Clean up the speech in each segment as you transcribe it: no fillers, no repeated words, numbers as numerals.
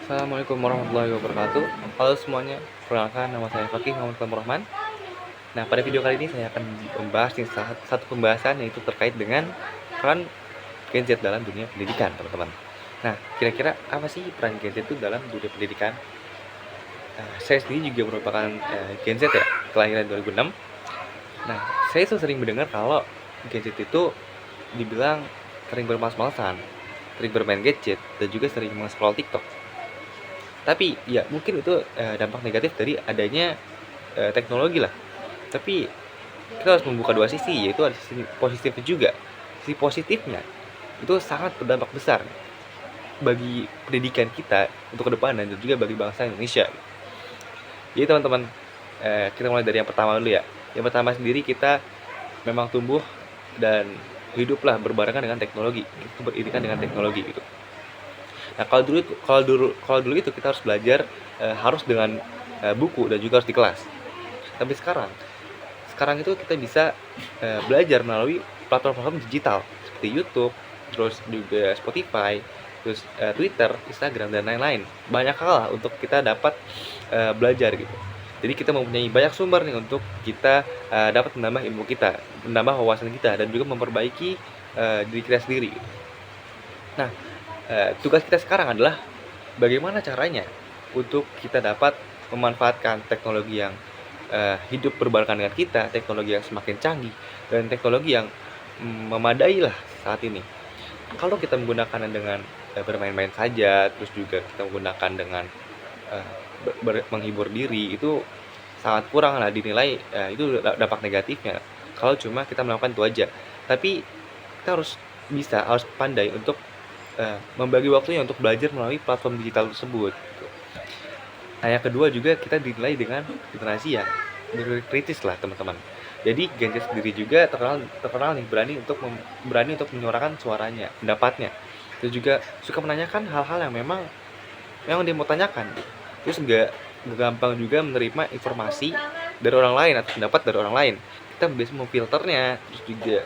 Assalamualaikum warahmatullahi wabarakatuh. Halo semuanya, perkenalkan nama saya Fakih Muhammad Rahman. Nah, pada video kali ini saya akan membahas satu pembahasan yaitu terkait dengan peran Gen Z dalam dunia pendidikan, teman-teman. Nah, kira-kira apa sih peran Gen Z itu dalam dunia pendidikan? Saya sendiri juga merupakan Gen Z ya, kelahiran 2006. Nah, saya itu sering mendengar kalau Gen Z itu dibilang sering bermalas-malasan, sering bermain gadget, dan juga sering meng-scroll TikTok. Tapi ya mungkin itu dampak negatif dari adanya teknologi lah. Tapi kita harus membuka dua sisi, yaitu ada sisi positifnya juga. Sisi positifnya itu sangat berdampak besar bagi pendidikan kita untuk ke depan dan juga bagi bangsa Indonesia. Jadi teman-teman, kita mulai dari yang pertama dulu ya. Yang pertama sendiri, kita memang tumbuh dan hiduplah berbarengan dengan teknologi. Kita beririkan dengan teknologi gitu. Nah, kalau dulu itu kita harus belajar harus dengan buku dan juga harus di kelas. Tapi sekarang itu kita bisa belajar melalui platform-platform digital seperti YouTube, terus juga Spotify, terus Twitter, Instagram, dan lain-lain. Banyak hal lah untuk kita dapat belajar gitu. Jadi kita mempunyai banyak sumber nih untuk kita dapat menambah ilmu kita, menambah wawasan kita, dan juga memperbaiki diri kita sendiri. Nah, tugas kita sekarang adalah bagaimana caranya untuk kita dapat memanfaatkan teknologi yang hidup berbarengan dengan kita, teknologi yang semakin canggih, dan teknologi yang memadai lah saat ini. Kalau kita menggunakannya dengan bermain-main saja, terus juga kita menggunakan dengan menghibur diri, itu sangat kurang lah dinilai, itu dampak negatifnya kalau cuma kita melakukan itu aja. Tapi kita harus pandai untuk membagi waktunya untuk belajar melalui platform digital tersebut gitu. Nah, yang kedua juga kita dinilai dengan generasi yang kritis lah teman-teman. Jadi Gen Z sendiri juga terkenal nih berani untuk menyuarakan suaranya, pendapatnya. Terus juga suka menanyakan hal-hal yang memang dia mau tanyakan. Terus nggak gampang juga menerima informasi dari orang lain atau pendapat dari orang lain. Kita bisa memfilternya, terus juga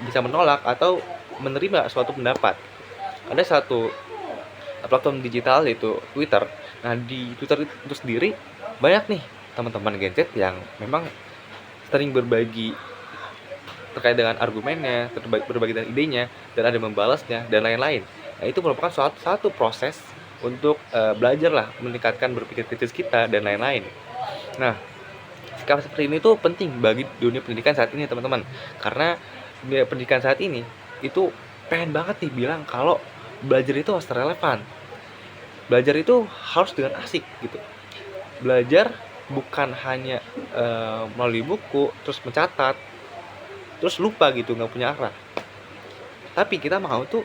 bisa menolak atau menerima suatu pendapat. Ada satu platform digital yaitu Twitter. Nah, di Twitter itu sendiri banyak nih teman-teman Gen Z yang memang sering berbagi terkait dengan argumennya, berbagi dengan idenya, dan ada membalasnya dan lain-lain. Nah, itu merupakan satu proses untuk belajar lah, meningkatkan berpikir kritis kita dan lain-lain. Nah, sikap seperti ini tuh penting bagi dunia pendidikan saat ini teman-teman, karena dunia pendidikan saat ini itu pengen banget nih bilang kalau belajar itu harus relevan, belajar itu harus dengan asik gitu. Belajar bukan hanya melalui buku terus mencatat terus lupa gitu, nggak punya arah. Tapi kita mau tuh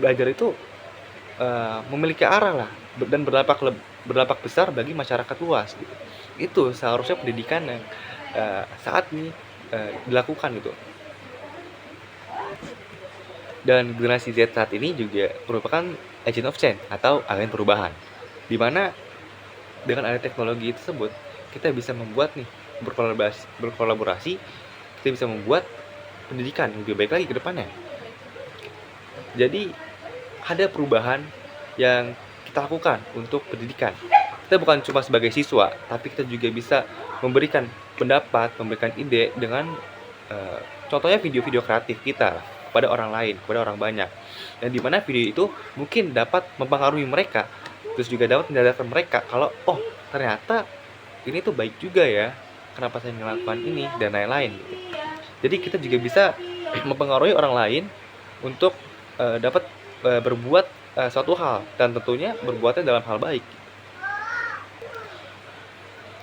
belajar itu memiliki arah lah dan berdampak besar bagi masyarakat luas gitu. Itu seharusnya pendidikan yang saat ini dilakukan gitu. Dan generasi Z saat ini juga merupakan agent of change atau agen perubahan, di mana dengan ada teknologi tersebut kita bisa membuat nih berkolaborasi, kita bisa membuat pendidikan lebih baik lagi ke depannya. Jadi ada perubahan yang kita lakukan untuk pendidikan. Kita bukan cuma sebagai siswa, tapi kita juga bisa memberikan pendapat, memberikan ide dengan contohnya video-video kreatif kita kepada orang lain, kepada orang banyak. Dan di mana video itu mungkin dapat mempengaruhi mereka, terus juga dapat menyadarkan mereka kalau oh ternyata ini tuh baik juga ya, kenapa saya melakukan ini dan lain-lain gitu. Jadi kita juga bisa mempengaruhi orang lain untuk dapat berbuat suatu hal, dan tentunya berbuatnya dalam hal baik.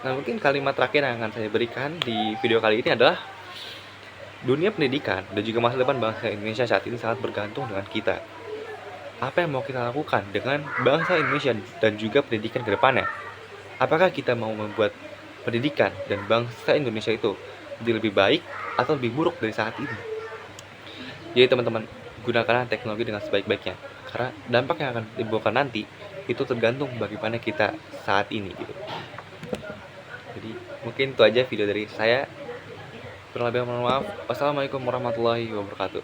Nah, mungkin kalimat terakhir yang akan saya berikan di video kali ini adalah dunia pendidikan dan juga masa depan bangsa Indonesia saat ini sangat bergantung dengan kita. Apa yang mau kita lakukan dengan bangsa Indonesia dan juga pendidikan ke depannya? Apakah kita mau membuat pendidikan dan bangsa Indonesia itu jadi lebih baik atau lebih buruk dari saat ini? Jadi teman-teman, gunakanlah teknologi dengan sebaik-baiknya, karena dampak yang akan ditimbulkan nanti itu tergantung bagaimana kita saat ini gitu. Jadi mungkin itu aja video dari saya. Kurang lebih mohon maaf. Wassalamualaikum warahmatullahi wabarakatuh.